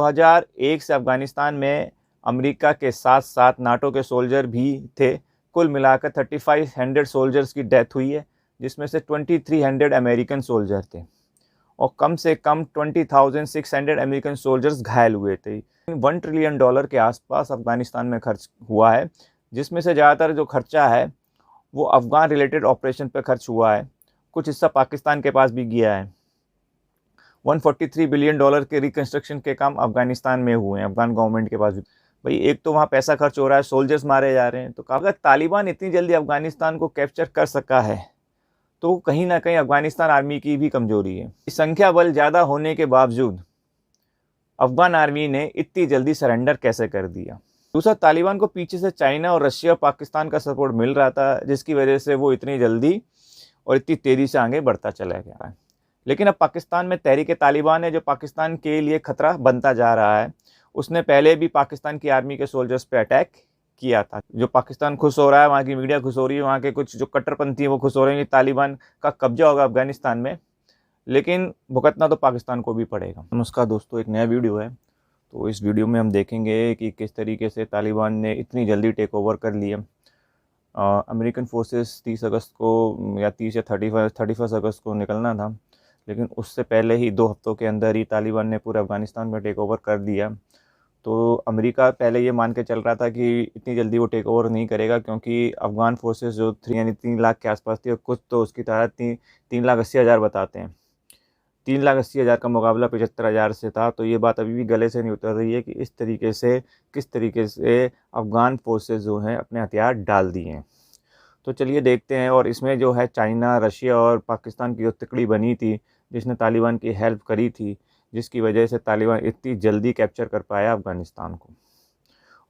2001 से अफ़गानिस्तान में अमेरिका के साथ साथ नाटो के सोल्जर भी थे। कुल मिलाकर 3500 सोल्जर्स की डेथ हुई है, जिसमें से 2300 अमेरिकन सोल्जर थे और कम से कम 20,600 अमेरिकन सोल्जर्स घायल हुए थे। $1 ट्रिलियन के आसपास अफ़गानिस्तान में खर्च हुआ है, जिसमें से ज़्यादातर जो खर्चा है वो अफ़गान रिलेटेड ऑपरेशन पर खर्च हुआ है। कुछ हिस्सा पाकिस्तान के पास भी गया है। $143 बिलियन के रिकन्स्ट्रक्शन के काम अफ़गानिस्तान में हुए हैं, अफ़गान गवर्नमेंट के पास भी। भाई एक तो वहाँ पैसा खर्च हो रहा है, सोल्जर्स मारे जा रहे हैं, तो अगर तालिबान इतनी जल्दी अफ़गानिस्तान को कैप्चर कर सका है तो कहीं ना कहीं अफ़गानिस्तान आर्मी की भी कमज़ोरी है। संख्या बल ज़्यादा होने के बावजूद अफ़गान आर्मी ने इतनी जल्दी सरेंडर कैसे कर दिया। दूसरा, तालिबान को पीछे से चाइना और रशिया और पाकिस्तान का सपोर्ट मिल रहा था, जिसकी वजह से वो इतनी जल्दी और इतनी तेज़ी से आगे बढ़ता चला गया है। लेकिन अब पाकिस्तान में तहरीक तालिबान है, जो पाकिस्तान के लिए खतरा बनता जा रहा है। उसने पहले भी पाकिस्तान की आर्मी के सोल्जर्स पे अटैक किया था। जो पाकिस्तान खुश हो रहा है, वहाँ की मीडिया खुश हो रही है, वहाँ के कुछ जो कट्टरपंथी हैं वो खुश हो रहे हैं कि तालिबान का कब्जा होगा अफ़गानिस्तान में, लेकिन भुगतना तो पाकिस्तान को भी पड़ेगा। नमस्कार दोस्तों, एक नया वीडियो है। तो इस वीडियो में हम देखेंगे कि किस तरीके से तालिबान ने इतनी जल्दी टेक ओवर कर लिया। अमेरिकन फोर्सेस 30 अगस्त को या 30 या 31 अगस्त को निकलना था, लेकिन उससे पहले ही 2 हफ्तों के अंदर ही तालिबान ने पूरे अफ़गानिस्तान में टेक ओवर कर दिया। तो अमेरिका पहले ये मान के चल रहा था कि इतनी जल्दी वो टेक ओवर नहीं करेगा, क्योंकि अफ़गान फोर्सेस जो 3 लाख के आसपास थी और कुछ तो उसकी तादाद 3,80,000 बताते हैं। 3,80,000 का मुकाबला 75,000 से था। तो ये बात अभी भी गले से नहीं उतर रही है कि किस तरीके से अफ़गान फोर्सेस जो हैं अपने हथियार डाल दिए हैं। तो चलिए देखते हैं। और इसमें जो है चाइना, रशिया और पाकिस्तान की जो तिकड़ी बनी थी, जिसने तालिबान की हेल्प करी थी, जिसकी वजह से तालिबान इतनी जल्दी कैप्चर कर पाया अफ़गानिस्तान को।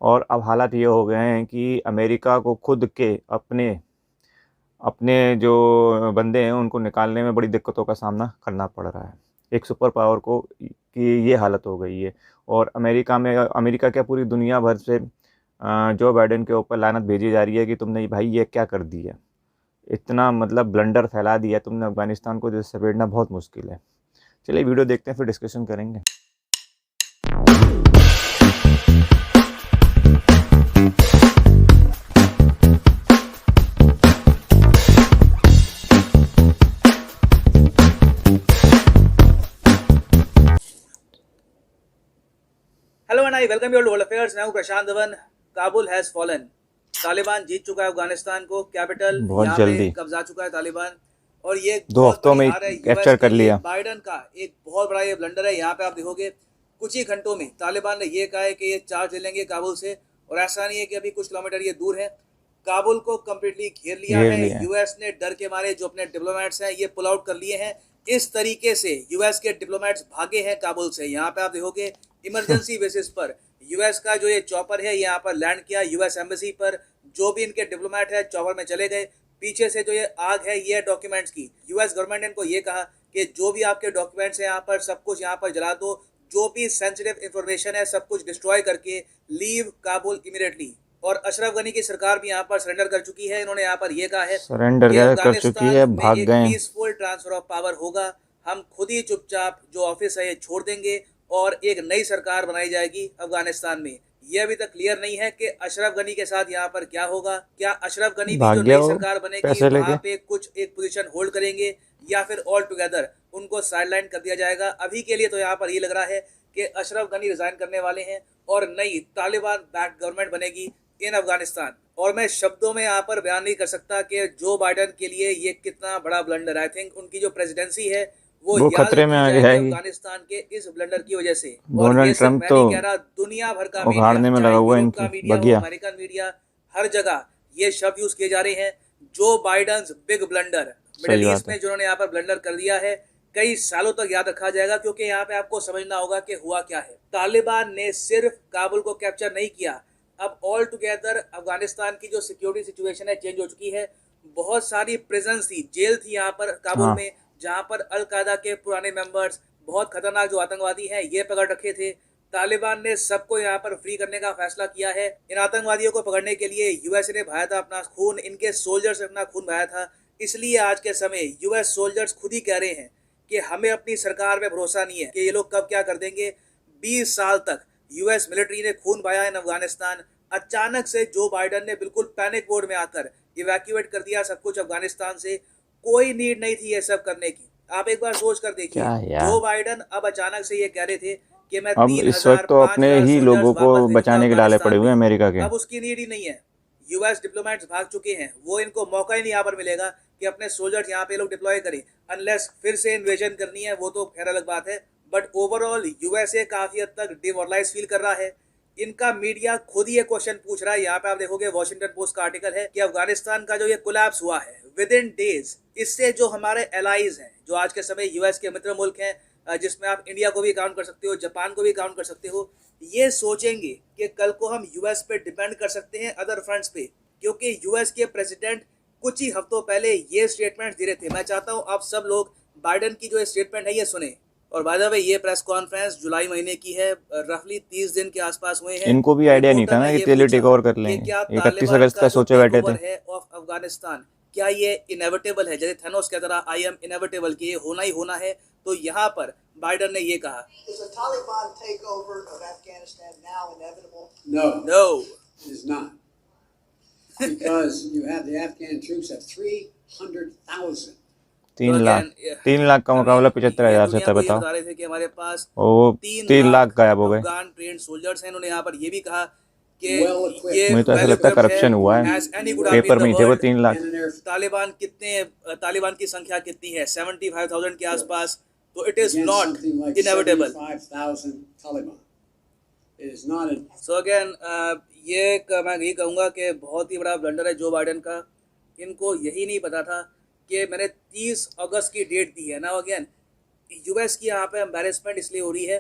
और अब हालात ये हो गए हैं कि अमेरिका को खुद के अपने जो बंदे हैं उनको निकालने में बड़ी दिक्कतों का सामना करना पड़ रहा है। एक सुपर पावर को की ये हालत हो गई है। और अमेरिका क्या, पूरी दुनिया भर से जो बाइडेन के ऊपर लानत भेजी जा रही है कि तुमने भाई ये क्या कर दिया, इतना मतलब ब्लंडर फैला दिया तुमने अफ़गानिस्तान को, जिससे समेटना बहुत मुश्किल है। चलिए वीडियो देखते हैं, फिर डिस्कशन करेंगे। Hello and I welcome you to world affairs. मैं हूं प्रशांत धवन। Kabul has fallen. तालिबान जीत चुका है अफगानिस्तान को। कैपिटल यहाँ पे कब्जा चुका है तालिबान, और ये 2 हफ्तों में कैप्चर कर लिया। बाइडन का एक बहुत बड़ा ये ब्लंडर है। यहाँ पे आप देखोगे कुछ ही घंटों में तालिबान ने ये कहा है कि ये चार्ज ले लेंगे काबुल से, और ऐसा नहीं है कि अभी कुछ किलोमीटर ये दूर है। काबुल को कम्प्लीटली घेर लिया है। यूएस ने डर के मारे जो अपने डिप्लोमेट्स हैं ये पुल आउट कर लिए हैं। इस तरीके से यूएस के डिप्लोमेट्स भागे हैं काबुल से। यहाँ पे आप देखोगे इमरजेंसी बेसिस पर यूएस का जो ये चॉपर है यहाँ पर लैंड किया। यूएस एम्बेसी पर जो भी इनके डिप्लोमेट है चॉपर में चले गए। पीछे से जो ये आग है ये डॉक्यूमेंट्स की। यूएस गवर्नमेंट ने इनको ये कहा कि जो भी आपके डॉक्यूमेंट्स हैं यहाँ पर सब कुछ यहाँ पर जला दो, जो भी सेंसिटिव इंफॉर्मेशन है सब कुछ डिस्ट्रॉय करके लीव काबुल इमीडिएटली। और अशरफ गनी की सरकार भी यहाँ पर सरेंडर कर चुकी है। इन्होंने यहाँ पर यह कहा है सरेंडर कर चुकी है, भाग गए। पीसफुल ट्रांसफर ऑफ पावर होगा। हम खुद ही चुपचाप जो ऑफिस है ये छोड़ देंगे और एक नई सरकार बनाई जाएगी अफगानिस्तान में। यह अभी तक क्लियर नहीं है कि अशरफ गनी के साथ यहाँ पर क्या होगा। क्या अशरफ गनी भी जो नई सरकार बनेगी वहाँ पे कुछ एक पोजीशन होल्ड करेंगे, या फिर ऑल टुगेदर उनको साइडलाइन कर दिया जाएगा। अभी के लिए तो यहाँ पर ये लग रहा है कि अशरफ गनी रिजाइन करने वाले हैं और नई तालिबान बैक्ड गवर्नमेंट बनेगी इन अफगानिस्तान। और मैं शब्दों में यहाँ पर बयान नहीं कर सकता कि जो बाइडन के लिए ये कितना बड़ा ब्लंडर। आई थिंक उनकी जो प्रेसिडेंसी है वो खतरे में आ जाएगी अफगानिस्तान के इस ब्लंडर की वजह से। डोनाल्ड ट्रंप तो दुनिया भर का उखाड़ने में लगा हुआ है, अमेरिकन मीडिया, हर जगह ये शब्द यूज किए जा रहे हैं, जो Biden big blunder. Middle east में जिन्होंने यहाँ पर ब्लंडर कर दिया है, कई सालों तक याद रखा जाएगा, क्योंकि यहाँ पे आपको समझना होगा कि हुआ क्या है। तालिबान ने सिर्फ काबुल को कैप्चर नहीं किया, अब ऑल टुगेदर अफगानिस्तान की जो सिक्योरिटी सिचुएशन है चेंज हो चुकी है। बहुत सारी प्रिजन थी, जेल थी यहाँ पर काबुल में, जहां पर अल-कायदा के पुराने मेंबर्स, बहुत खतरनाक जो आतंकवादी हैं ये पकड़ रखे थे। तालिबान ने सबको यहाँ पर फ्री करने का फैसला किया है। इन आतंकवादियों को पकड़ने के लिए यूएस ने बहाया था अपना खून, इनके सोल्जर्स ने अपना खून बहाया था। इसलिए आज के समय यूएस सोल्जर्स खुद ही कह रहे हैं कि हमें अपनी सरकार में भरोसा नहीं है कि ये लोग कब क्या कर देंगे। 20 साल तक यूएस मिलिट्री ने खून बहाया इन अफगानिस्तान। अचानक से जो बाइडन ने बिल्कुल पैनिक मोड में आकर इवैक्यूएट कर दिया सब कुछ अफगानिस्तान से। कोई नीड नहीं थी ये सब करने की। आप एक बार सोच कर देखिए, क्या यार, जो बाइडन अब अचानक से ये कह रहे थे कि मैं अब इस वक्त 3,000 तो अपने 5,000 ही सोल्जर्स लोगों को वापस भेजूंगा बचाने के डाले पड़े अफगानिस्तान हुए हैं में, अमेरिका के। अब उसकी नीड ही नहीं है। यूएस डिप्लोमेट्स भाग चुके हैं, वो इनको मौका ही नहीं यहाँ पर मिलेगा कि अपने सोल्जर्स यहाँ पे लोग डिप्लॉय करें, अनलेस फिर से इन्वेजन करनी है, वो तो खैर अलग बात है। बट ओवरऑल यूएसए काफी हद तक डिमोरलाइज फील कर रहा है। इनका मीडिया खुद ये क्वेश्चन पूछ रहा है। यहाँ पे आप देखोगे वॉशिंगटन पोस्ट का आर्टिकल है कि अफगानिस्तान का जो ये कोलैप्स हुआ है विद इन डेज, इससे जो हमारे एलाइज हैं, जो आज के समय यूएस के मित्र मुल्क हैं, जिसमें आप इंडिया को भी काउंट कर सकते हो, जापान को भी काउंट कर सकते हो, ये सोचेंगे कि कल को हम यूएस पे डिपेंड कर सकते हैं अदर फ्रंट्स पे, क्योंकि यूएस के प्रेसिडेंट कुछ ही हफ्तों पहले ये स्टेटमेंट दे रहे थे। मैं चाहता हूं आप सब लोग बाइडन की जो स्टेटमेंट है ये सुने। और बाय द वे ये प्रेस कॉन्फ्रेंस जुलाई महीने की है, रफली 30 दिन के आसपास हुए हैं। इनको भी आइडिया नहीं था ना कि तेली टेक ओवर कर कि लेंगे। क्या 31 तालिबान अगस्त का का जो सोचे बैठे टेकओवर थे। है ऑफ अफगानिस्तान, क्या ये इनएविटेबल है, जैसे थैनोस की तरह आई एम इनएविटेबल, कि ये होना ही होना है। तो यहाँ पर बाइडन ने ये कहा, Is a Taliban takeover of Afghanistan now inevitable? No, no it is not. Because you have the Afghan troops at 300,000. 3 lakh का मुकाबला 75,000 से था, बताओ। बता रहे थे कि हमारे पास और वो 3 लाख गायब हो गए। अफगान ट्रेन सोल्जर्स हैं। उन्होंने यहाँ पर ये भी कहा कि Well equipped. ये मुझे तो ऐसा लगता है करप्शन हुआ है, पेपर में ही थे वो 3 lakh. And an air Taliban की संख्या कितनी है? 75,000 के आसपास। तो it is against not something like inevitable. 75,000 Taliban. It is not a so again मैं यही कहूँगा कि बहुत ही बड़ा ब्लंडर है जो बाइडन का। इनको यही नहीं पता था कि मैंने 30 अगस्त की डेट दी है ना। अगेन यूएस की यहाँ पे एम्बेरसमेंट इसलिए हो रही है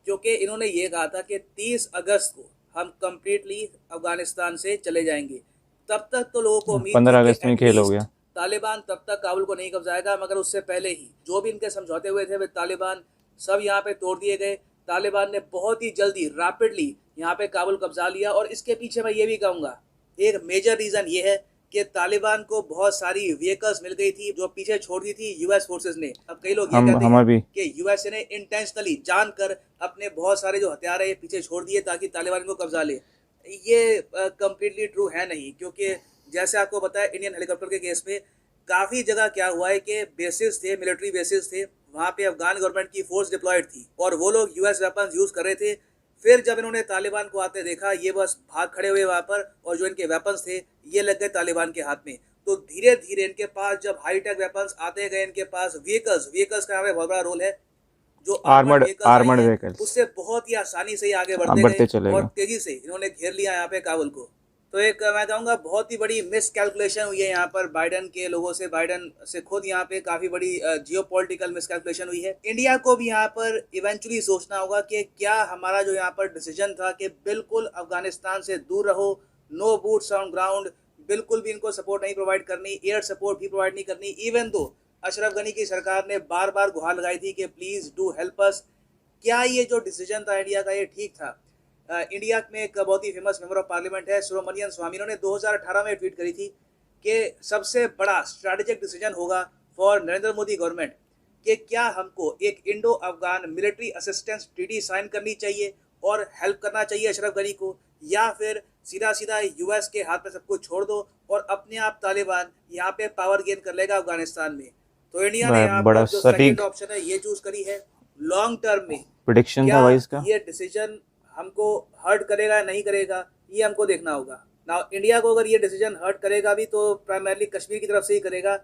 क्योंकि इन्होंने ये कहा था कि 30 अगस्त को हम कंप्लीटली अफगानिस्तान से चले जाएंगे। तब तक तो लोगों को उम्मीद 15 थी कि अगस्त में खेल हो गया। तालिबान तब तक काबुल को नहीं कब्जाएगा, मगर उससे पहले ही जो भी इनके समझौते हुए थे विद तालिबान सब यहाँ पे तोड़ दिए गए। तालिबान ने बहुत ही जल्दी रैपिडली यहाँ पे काबुल कब्जा लिया। और इसके पीछे मैं ये भी कहूँगा एक मेजर रीज़न ये है कि तालिबान को बहुत सारी व्हीकल्स मिल गई थी जो पीछे छोड़ दी थी यूएस फोर्सेस ने। अब कई लोग ये कहते हैं कि यूएसए ने इंटेंशनली जानकर अपने बहुत सारे जो हथियार है ये पीछे छोड़ दिए ताकि तालिबान को कब्जा ले। ये कम्प्लीटली ट्रू है नहीं, क्योंकि जैसे आपको पता है इंडियन हेलीकॉप्टर के केस में काफ़ी जगह क्या हुआ है कि बेसिस थे, मिलिट्री बेसिस थे, वहाँ पे अफगान गवर्नमेंट की फोर्स डिप्लॉयड थी और वो लोग यूएस वेपन्स यूज़ कर रहे थे। फिर जब इन्होंने तालिबान को आते देखा ये बस भाग खड़े हुए वहाँ पर, और जो इनके वेपन्स थे ये लग गए तालिबान के हाथ में। तो धीरे धीरे इनके पास जब हाईटेक वेपन्स आते गए, इनके पास व्हीकल्स का यहाँ पे बहुत बड़ा रोल है। जो आर्मर्ड व्हीकल्स उससे बहुत ही आसानी से आगे बढ़ते चले और गए। तेजी से इन्होंने घेर लिया यहाँ पे काबुल को। तो एक मैं कहूँगा बहुत ही बड़ी मिस कैलकुलेशन हुई है यहाँ पर बाइडन के लोगों से। बाइडन से खुद यहाँ पे काफ़ी बड़ी जियोपॉलिटिकल मिस कैलकुलेशन हुई है। इंडिया को भी यहाँ पर इवेंचुअली सोचना होगा कि क्या हमारा जो यहाँ पर डिसीजन था कि बिल्कुल अफगानिस्तान से दूर रहो, नो बूट्स ऑन ग्राउंड, बिल्कुल भी इनको सपोर्ट नहीं प्रोवाइड करनी, एयर सपोर्ट भी प्रोवाइड नहीं करनी। इवन दो अशरफ गनी की सरकार ने बार बार गुहार लगाई थी कि प्लीज़ डू हेल्प अस। क्या ये जो डिसीजन था इंडिया का ये ठीक था? इंडिया में एक बहुत ही फेमस मेंबर ऑफ पार्लियामेंट है सुब्रमण्यम स्वामी, उन्होंने 2018 में ट्वीट करी थी कि सबसे बड़ा स्ट्रैटेजिक डिसीजन होगा फॉर नरेंद्र मोदी गवर्नमेंट कि क्या हमको एक Indo Afghan military assistance treaty sign करनी चाहिए और हेल्प करना चाहिए अशरफ गनी को, या फिर सीधा सीधा यूएस के हाथ में सब कुछ छोड़ दो और अपने आप तालिबान यहाँ पे पावर गेन कर लेगा अफगानिस्तान में। तो इंडिया ने यहाँ पर जो सेकंड ऑप्शन है ये चूज करी है। लॉन्ग टर्म में प्रेडिक्शन था भाई इसका, ये डिसीजन हमको हर्ट करेगा नहीं करेगा ये हमको देखना होगा। नाउ इंडिया को अगर ये डिसीजन हर्ट करेगा भी तो प्राइमरली कश्मीर की तरफ से ही करेगा।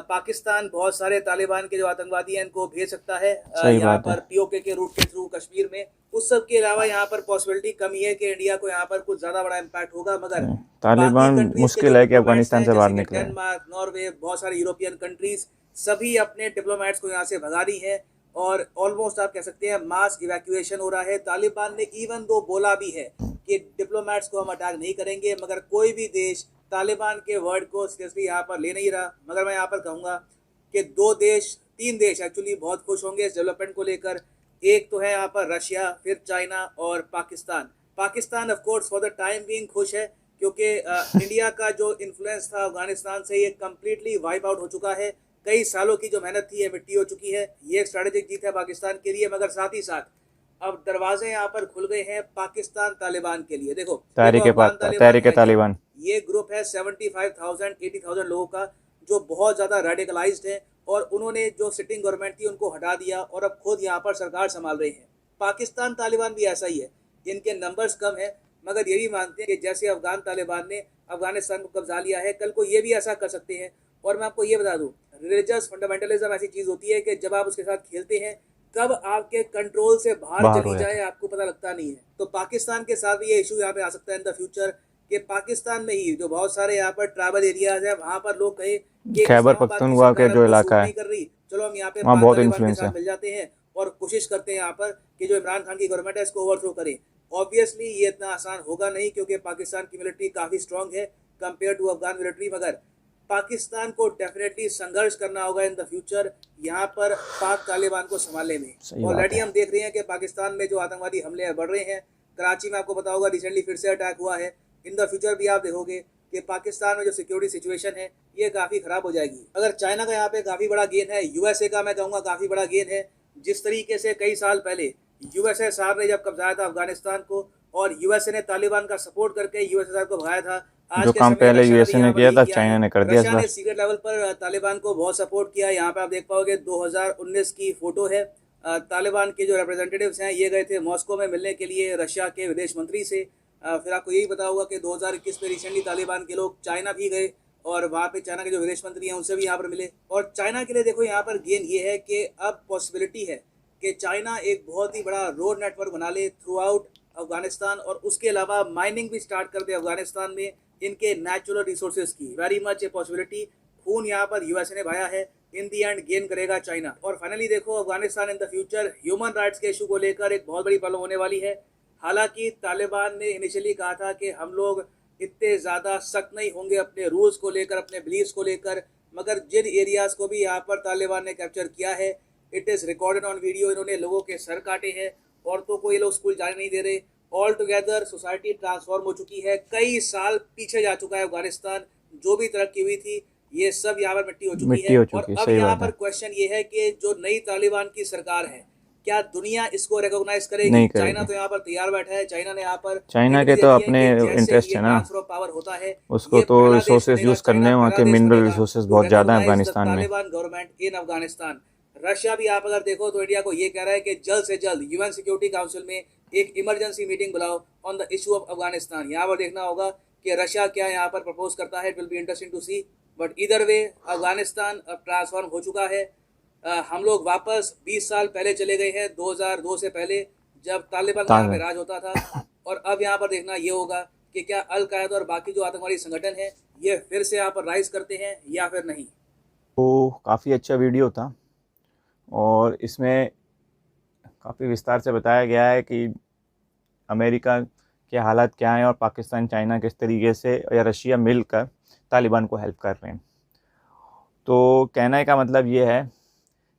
पाकिस्तान बहुत सारे तालिबान के जो आतंकवादी हैं इनको भेज सकता है यहाँ पर पीओके के रूट के थ्रू कश्मीर में। उस सब के अलावा यहाँ पर पॉसिबिलिटी कम ही है कि इंडिया को यहाँ पर कुछ ज़्यादा बड़ा इम्पैक्ट होगा। मगर तालिबान मुश्किल है कि अफगानिस्तान से बाहर निकले। डेनमार्क, नॉर्वे, बहुत सारे यूरोपियन कंट्रीज सभी अपने डिप्लोमेट्स को यहाँ से भगा रही है और ऑलमोस्ट आप कह सकते हैं मास इवैक्यूएशन हो रहा है। तालिबान ने इवन दो बोला भी है कि डिप्लोमेट्स को हम अटैक नहीं करेंगे, मगर कोई भी देश तालिबान के वर्ड को सीरियसली यहाँ पर ले नहीं रहा। मगर मैं यहाँ पर कहूँगा कि 3 देश एक्चुअली बहुत खुश होंगे इस डेवलपमेंट को लेकर। एक तो है यहाँ पर रशिया, फिर चाइना और Pakistan. Pakistan of course for the time being खुश है क्योंकि इंडिया का जो इन्फ्लुएंस था अफगानिस्तान से ये कम्प्लीटली वाइप आउट हो चुका है। कई सालों की जो मेहनत थी ये मिट्टी हो चुकी है। ये एक स्ट्रैटेजिक जीत है पाकिस्तान के लिए। मगर साथ ही साथ अब दरवाजे यहाँ पर खुल गए हैं पाकिस्तान तालिबान के लिए। देखो तहरीक है क्या? तालिबान ये ग्रुप है 75,000 80,000 लोगों का, जो बहुत ज़्यादा रेडिकलाइज्ड है, और उन्होंने जो सिटिंग गवर्नमेंट थी उनको हटा दिया और अब खुद यहाँ पर सरकार संभाल रहे हैं। पाकिस्तान तालिबान भी ऐसा ही है, इनके नंबर्स कम है मगर ये भी मानते हैं कि जैसे अफगान तालिबान ने अफगानिस्तान को कब्जा लिया है, कल को ये भी ऐसा कर सकते हैं। और मैं आपको ये बता दूं, रिलीजियस फंडामेंटलिज्म ऐसी चीज़ होती है कि जब आप उसके साथ खेलते हैं, कब आपके कंट्रोल से बाहर चली जाए आपको पता लगता नहीं है। तो पाकिस्तान के साथ भी ये इशू यहाँ पे आ सकता है इन द फ्यूचर, कि पाकिस्तान में ही जो बहुत सारे यहाँ पर ट्राइबल एरियाज है, वहाँ पर लोग कहे कि खैबर पख्तूनख्वा के जो इलाका है, कर रही, चलो हम यहाँ पे वहाँ बहुत तालिबान के इन्फ्लुएंस साथ है। मिल जाते हैं और कोशिश करते हैं यहाँ पर कि जो इमरान खान की गवर्नमेंट है इसको ओवरथ्रो करें। ऑब्वियसली ये इतना आसान होगा नहीं, क्योंकि पाकिस्तान की मिलिट्री काफ़ी स्ट्रांग है कंपेयर टू अफगान मिलिट्री, मगर पाकिस्तान को डेफिनेटली संघर्ष करना होगा इन द फ्यूचर यहाँ पर पाक तालिबान को संभालने में। ऑलरेडी हम देख रहे हैं कि पाकिस्तान में जो आतंकवादी हमले बढ़ रहे हैं। कराची में आपको पता होगा रिसेंटली फिर से अटैक हुआ है। इन द फ्यूचर भी आप देखोगे कि पाकिस्तान में जो सिक्योरिटी सिचुएशन है ये काफ़ी ख़राब हो जाएगी। अगर चाइना का यहाँ पे काफ़ी बड़ा गेन है, यूएसए का मैं कहूँगा काफ़ी बड़ा गेन है। जिस तरीके से कई साल पहले यूएसएसआर ने जब कब्जाया था अफगानिस्तान को और यूएसए ने तालिबान का सपोर्ट करके यूएसएसआर को भगाया था, आज जो के काम समय पहले रशिया यूएसए भी ने यहाँ पर किया यही था, किया चाइना है। ने कर दिया इस रशिया बार। ने सीक्रेट लेवल पर तालिबान को बहुत सपोर्ट किया। यहाँ पे आप देख पाओगे 2019 की फोटो है, तालिबान के जो रिप्रेजेंटेटिव्स हैं ये गए थे मॉस्को में मिलने के लिए रशिया के विदेश मंत्री से। फिर आपको यही पता होगा कि 2021 में रिसेंटली तालिबान के लोग चाइना भी गए और वहाँ पे चाइना के जो विदेश मंत्री हैं उनसे भी यहाँ पर मिले। और चाइना के लिए देखो यहाँ पर गेन ये है कि अब पॉसिबिलिटी है कि चाइना एक बहुत ही बड़ा रोड नेटवर्क बना ले थ्रू आउट अफगानिस्तान, और उसके अलावा माइनिंग भी स्टार्ट कर दे अफगानिस्तान में इनके नेचुरल रिसोर्सेज की। Very much a possibility. खून यहाँ पर यूएसए ने भाया है, इन दी एंड गेन करेगा चाइना। और फाइनली देखो Afghanistan in the future human rights के इशू को लेकर एक बहुत बड़ी प्रॉब्लम होने वाली है। हालांकि तालिबान ने इनिशियली कहा था कि हम लोग इतने ज़्यादा सख्त नहीं होंगे अपने रूल्स को लेकर, अपने बिलीव्स को लेकर, मगर जिन एरियाज़ को भी यहाँ पर तालिबान ने कैप्चर किया है, it is recorded on video. इन्होंने लोगों के सर काटे हैं, औरतों को ये लोग स्कूल जाने नहीं दे रहे। ऑल टुगेदर सोसाइटी ट्रांसफॉर्म हो चुकी है। कई साल पीछे जा चुका है अफगानिस्तान। जो भी तरक्की हुई थी ये सब यहाँ पर मिट्टी हो चुकी है। और अब यहाँ पर क्वेश्चन ये है कि जो नई तालिबान की सरकार है, क्या दुनिया इसको रिकॉग्नाइज करेगी? चाइना तो यहाँ पर तैयार बैठा है। चाइना ने यहाँ पर चाइना के तो अपने इंटरेस्ट है ना, पावर होता है उसको तो रिसोर्सेज यूज करने, वहाँ के मिनरल रिसोर्सेज बहुत ज़्यादा है अफगानिस्तान में। Taliban government in Afghanistan. Russia भी आप अगर देखो तो इंडिया को ये कह रहा है कि जल्द से जल्द यूएन सिक्योरिटी काउंसिल में एक इमरजेंसी मीटिंग बुलाओ on the issue of Afghanistan. यहाँ पर देखना होगा कि रशिया क्या यहाँ पर प्रपोज करता है। It will be interesting to see, but इधर वे अफगानिस्तान अब ट्रांसफॉर्म हो चुका है। हम लोग वापस 20 साल पहले चले गए हैं, 2002 से पहले जब तालिबान का यहाँ पे राज होता था। और अब यहाँ पर देखना ये होगा कि क्या अल कायदा और बाकी जो आतंकवादी संगठन है ये फिर से यहाँ पर राइज करते हैं या फिर नहीं। तो काफ़ी अच्छा वीडियो था और इसमें काफ़ी विस्तार से बताया गया है कि अमेरिका के हालात क्या हैं और पाकिस्तान चाइना किस तरीके से या रशिया मिलकर तालिबान को हेल्प कर रहे हैं। तो कहने का मतलब ये है,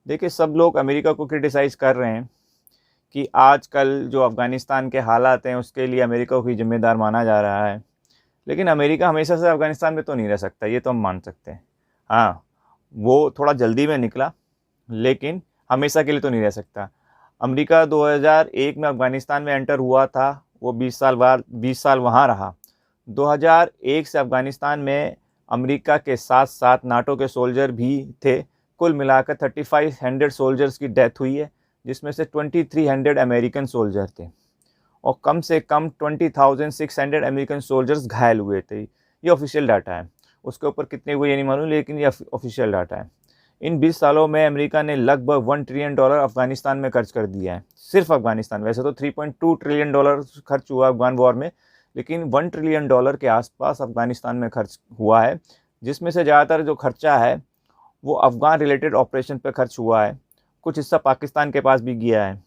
देखिए सब लोग अमेरिका को क्रिटिसाइज़ कर रहे हैं कि आजकल जो अफ़गानिस्तान के हालात हैं उसके लिए अमेरिका को ही जिम्मेदार माना जा रहा है, लेकिन अमेरिका हमेशा से अफ़गानिस्तान में तो नहीं रह सकता, ये तो हम मान सकते हैं। हाँ, वो थोड़ा जल्दी में निकला लेकिन हमेशा के लिए तो नहीं रह सकता। अमेरिका 2001 में अफ़गानिस्तान में एंटर हुआ था, वो 20 साल बाद 20 साल वहाँ रहा। 2001 से अफ़गानिस्तान में अमेरिका के साथ साथ नाटो के सोल्जर भी थे। कुल मिलाकर 3500 सोल्जर्स की डेथ हुई है, जिसमें से 2300 अमेरिकन सोल्जर थे और कम से कम 20,600 अमेरिकन सोल्जर्स घायल हुए थे। ये ऑफिशियल डाटा है, उसके ऊपर कितने हुए ये नहीं मालूम, लेकिन ये ऑफिशियल डाटा है। इन 20 सालों में अमेरिका ने लगभग $1 ट्रिलियन अफ़गानिस्तान में खर्च कर दिया है, सिर्फ अफ़गानिस्तान। वैसे तो $3.2 ट्रिलियन खर्च हुआ अफ़गान वॉर में, लेकिन $1 ट्रिलियन के आसपास अफ़गानिस्तान में खर्च हुआ है, जिसमें से ज़्यादातर जो खर्चा है वो अफ़गान रिलेटेड ऑपरेशन पे खर्च हुआ है। कुछ हिस्सा पाकिस्तान के पास भी गया है।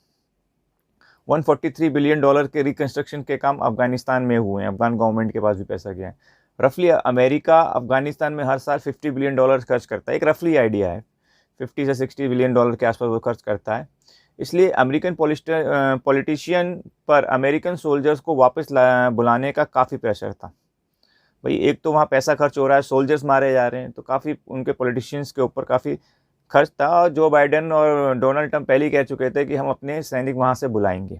$143 बिलियन के रिकन्स्ट्रक्शन के काम अफ़गानिस्तान में हुए हैं, अफ़गान गवर्नमेंट के पास भी पैसा गया है। रफली अमेरिका अफ़गानिस्तान में हर साल $50 बिलियन खर्च करता है, एक रफली आइडिया है, 50 से 60 बिलियन डॉलर के आसपास वो खर्च करता है। इसलिए अमेरिकन पॉलिटिशियन पर अमेरिकन सोल्जर्स को वापस बुलाने का काफ़ी प्रेशर था। भाई एक तो वहाँ पैसा खर्च हो रहा है, सोल्जर्स मारे जा रहे हैं, तो काफ़ी उनके पॉलिटिशियंस के ऊपर काफ़ी खर्च था, और जो बाइडेन और डोनाल्ड ट्रंप पहले ही कह चुके थे कि हम अपने सैनिक वहाँ से बुलाएंगे।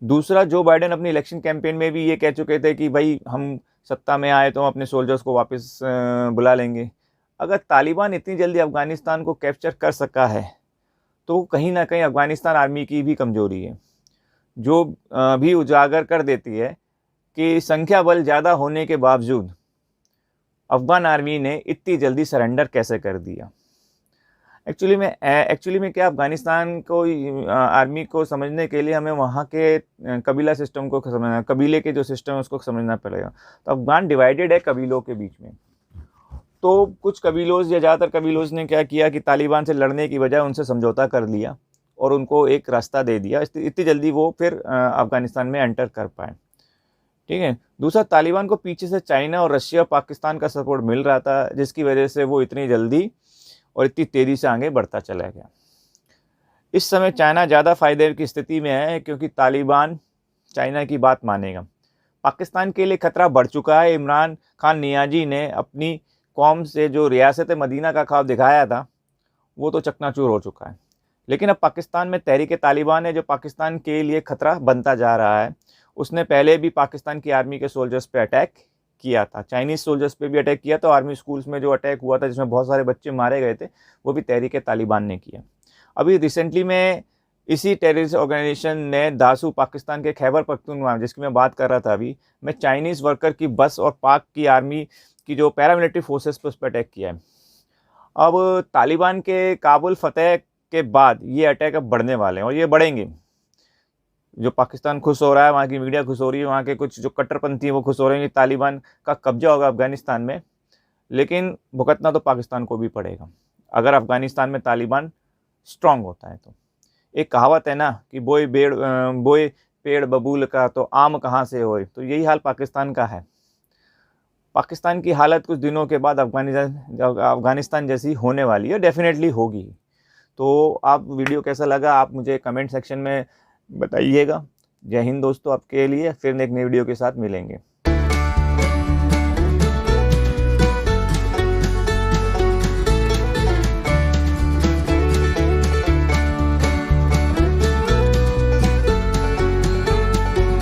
दूसरा, जो बाइडेन अपनी इलेक्शन कैंपेन में भी ये कह चुके थे कि भाई हम सत्ता में आए तो हम अपने सोल्जर्स को वापस बुला लेंगे। अगर तालिबान इतनी जल्दी अफ़गानिस्तान को कैप्चर कर सका है तो कहीं ना कहीं अफ़गानिस्तान आर्मी की भी कमज़ोरी है, जो भी उजागर कर देती है कि संख्या बल ज़्यादा होने के बावजूद अफ़गान आर्मी ने इतनी जल्दी सरेंडर कैसे कर दिया। एक्चुअली में क्या, अफ़गानिस्तान को आर्मी को समझने के लिए हमें वहाँ के कबीला सिस्टम को समझना, कबीले के जो सिस्टम है उसको समझना पड़ेगा। तो अफ़गान डिवाइडेड है कबीलों के बीच में। तो कुछ कबीलों या ज़्यादातर कबीलों ने क्या किया कि तालिबान से लड़ने की बजाय उनसे समझौता कर लिया और उनको एक रास्ता दे दिया, इतनी जल्दी वो फिर अफ़गानिस्तान में एंटर कर पाए। ठीक है। दूसरा, तालिबान को पीछे से चाइना और रशिया और पाकिस्तान का सपोर्ट मिल रहा था, जिसकी वजह से वो इतनी जल्दी और इतनी तेज़ी से आगे बढ़ता चला गया। इस समय चाइना ज़्यादा फ़ायदे की स्थिति में है क्योंकि तालिबान चाइना की बात मानेगा। पाकिस्तान के लिए खतरा बढ़ चुका है। इमरान खान नियाजी ने अपनी कौम से जो रियासत मदीना का ख्वाब दिखाया था वो तो चकनाचूर हो चुका है। लेकिन अब पाकिस्तान में तहरीक तालिबान है जो पाकिस्तान के लिए खतरा बनता जा रहा है। उसने पहले भी पाकिस्तान की आर्मी के सोल्जर्स पे अटैक किया था, चाइनीज़ सोल्जर्स पे भी अटैक किया था। आर्मी स्कूल्स में जो अटैक हुआ था जिसमें बहुत सारे बच्चे मारे गए थे वो भी तहरीक तालिबान ने किया। अभी रिसेंटली में इसी टेररिस्ट ऑर्गेनाइजेशन ने दासू, पाकिस्तान के खैबर पख्तूनख्वा जिसकी मैं बात कर रहा था अभी, में चाइनीज़ वर्कर की बस और पाक की आर्मी की जो पैरामिलिट्री फोर्सेस पर उस पर अटैक किया है। अब तालिबान के काबुल फतेह के बाद ये अटैक अब बढ़ने वाले हैं और ये बढ़ेंगे। जो पाकिस्तान खुश हो रहा है, वहाँ की मीडिया खुश हो रही है, वहाँ के कुछ जो कट्टरपंथी हैं वो खुश हो रहे हैं कि तालिबान का कब्जा होगा अफ़गानिस्तान में, लेकिन भुगतना तो पाकिस्तान को भी पड़ेगा अगर अफ़गानिस्तान में तालिबान स्ट्रांग होता है। तो एक कहावत है ना कि बोए पेड़ बबूल का तो आम कहाँ से होए, तो यही हाल पाकिस्तान का है। पाकिस्तान की हालत कुछ दिनों के बाद अफ़गानिस्तान जैसी होने वाली है, डेफिनेटली होगी। तो आप वीडियो कैसा लगा आप मुझे कमेंट सेक्शन में बताइएगा। जय हिंद दोस्तों, आपके लिए फिर एक नई वीडियो के साथ मिलेंगे।